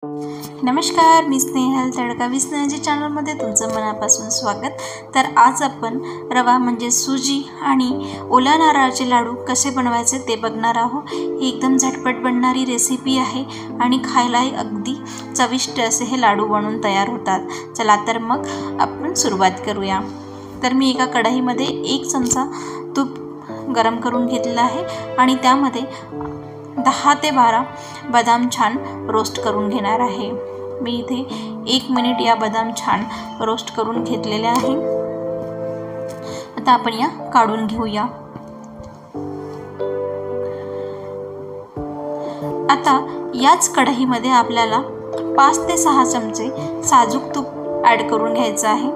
नमस्कार, मी स्नेहल तडका विस्नेहाच्या चॅनलमध्ये तुमचं मनापासून स्वागत। तर आज आपण रवा म्हणजे सुजी आणि ओल्या नारळाचे लाडू कसे बनवायचे ते बघणार आहोत। ही एकदम झटपट बनणारी रेसिपी आहे आणि खायलाही अगदी चविष्ट असे हे लाडू बनवून तयार होतात। चला तर मग आपण सुरुवात करूया। तर मी एका कढईमध्ये 1 चमचा तूप गरम करून घेतलेला आहे आणि त्यामध्ये 10 ते 12 बदाम छान रोस्ट करून घेणार आहे। मी इथे 1 मिनिट या बदाम छान रोस्ट करून घेतलेले आहे। आता आपण या काढून घेऊया। आता याच कढईमध्ये आपल्याला 5 ते 6 चमचे साजूक तूप ॲड करून घ्यायचं आहे।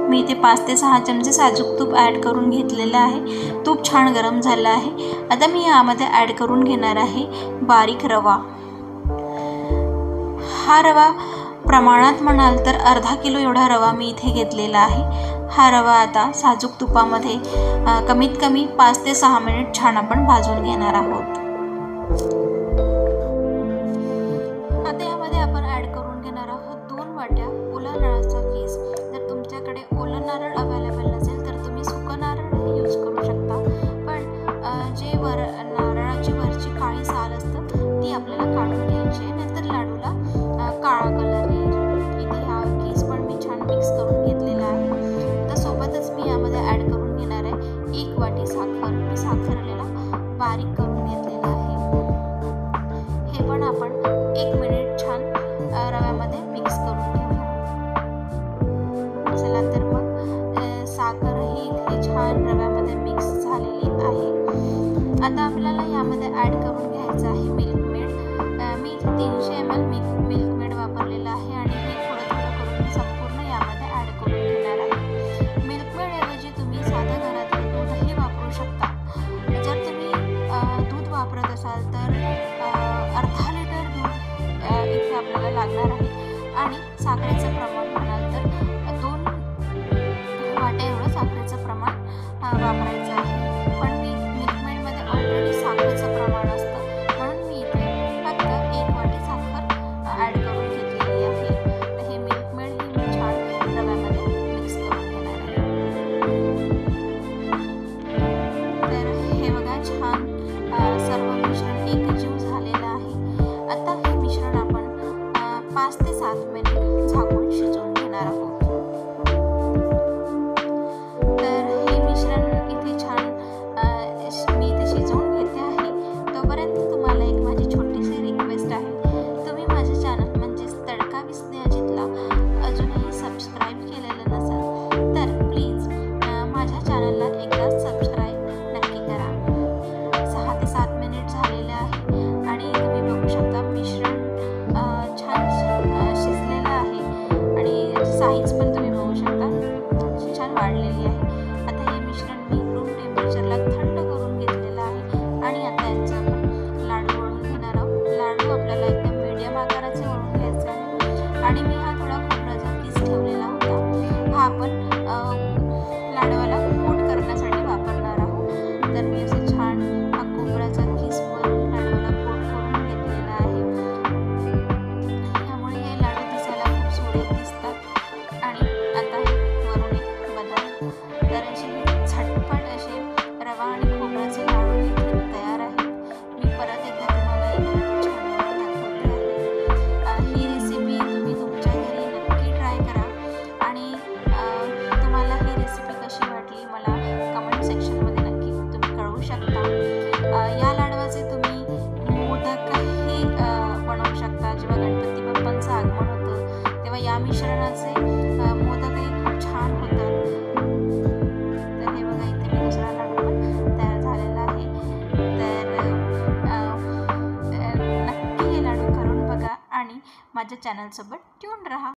मी इथे 5 ते 6 चमचे साजूक तूप ॲड करून घेतलेलं आहे। तूप छान गरम झालं आहे। आता मी यामध्ये ॲड करून घेणार आहे बारीक रवा। हा रवा प्रमाणात म्हणाल तर अर्धा किलो एवढा रवा मी इथे घेतलेला आहे। हा रवा आता साजूक तुपामध्ये कमीत कमी 5 ते 6 मिनिट छान आपण भाजून घेणार आहोत। आता यामध्ये आपण ॲड करून घेणार आहोत 2 वाट्या ओला नारळाचा कीस। जर तुमच्याकडे ओलं नारळ अवेलेबल नसेल तर तुम्ही सुकं नारळ यूज करू शकता, पण जे नारळाची वरची काळी साल असतं ती आपल्याला काढून घ्यायची आहे, नंतर लाडूला काळा कलर येईल। इथे हा कीस पण मी छान मिक्स करून घेतलेला आहे। तर सोबतच मी यामध्ये ॲड करून घेणार आहे 1 वाटी साखर। मी साखरेला बारीक करून घेतलेला आहे। हे पण आपण 1 मिनिट छान रव्यामध्ये मिक्स करून घेऊया। चला तर मग साखर ही इथे छान रव्यामध्ये मिक्स झालेली आहे। आता आपल्याला यामध्ये ॲड करून घ्यायचं आहे मिल्क मेड। मी इथे 300 ml मिल्क मेड वापरलेलं आहे आणि हे थोडं करून संपूर्ण यामध्ये ॲड करून घेणार आहे। मिल्क मेड ऐवजी तुम्ही साधं घरातलं दूधही वापरू शकता। जर तुम्ही दूध वापरत असाल तर अर्धा लिटर दूध इथे आपल्याला लागणार आहे आणि साखरेचं प्रमाण म्हणाल तर 2 वाट्या एवढं साखरेचं प्रमाण वापरायचं आहे। पण मी मिल्क मेडमध्ये ऑलरेडी साखरेचं प्रमाण असतं म्हणून मी इथे फक्त 1 वाटी साखर ॲड करून घेतलेली आहे। तर हे मिल्क मेड ही मी छान रव्यामध्ये मिक्स करून घेणार आहे। तर हे बघा छान सर्व मिश्रण एकजीव झालेलं आहे। आता हे मिश्रण आपण 5 ते 7 मिनिट झाकून शिजवून घेणार आहोत। तर हे मिश्रण इथे छान मी इथे शिजवून घेते आहे। तोपर्यंत तुम्हाला एक माझी छोटीशी रिक्वेस्ट आहे, तुम्ही माझे चॅनल म्हणजेच तडका विस्नेहाजितला अजूनही सबस्क्राईब केलेलं नसेल तर प्लीज माझ्या चॅनलला एकदा सबस्क्राईब नक्की करा। 6 ते 7 मिनिट झालेले आहे आणि तुम्ही बघू शकता मिश्रण छान शिजलेलं आहे आणि साईज पण तुम्ही बघू शकता छान वाढलेली आहे। आता हे मिश्रण मी रूम टेम्परेचरला थंड करून घेतलेलं आहे आणि आता याचा आपण लाडू वळून घेणार आहोत। लाडू आपल्याला एकदम मीडियम आकाराचे वळून घ्यायचे आहे आणि मी हा थोडा खोबऱ्याचा कीस ठेवलेला होता, हा आपण लाडवाला कोट करण्यासाठी वापरणार आहोत। तर मी असं छान हा खोबऱ्याचा कीस वरून लाडवाला कोट करून घेतलेला आहे। यामुळे हे लाडू दिसायला खूप सुरेख दिसतात। आणि आता वरून एक बदाम। तर असे झटपट असे रवा आणि खोबऱ्याचे लाडू इथे तयार आहेत। मी परत एकदा तुम्हाला छान दाखवते आहे। ही रेसिपी तुम्ही तुमच्या घरी नक्की ट्राय करा आणि तुम्हाला ही रेसिपी कशी वाटली मला कमेंट सेक्शनमध्ये नक्की तुम्ही कळवू शकता। या लाडवाचे तुम्ही मोदकही बनवू शकता। जेव्हा गणपती बाप्पांचं आगमन होतं तेव्हा या मिश्रणाचे मोदकही खूप छान होतात। तर हे बघा इथे मी दुसरा लाडू पण तयार झालेला आहे। तर नक्की हे लाडू करून बघा आणि माझ्या चॅनलसोबत ट्यून राहा।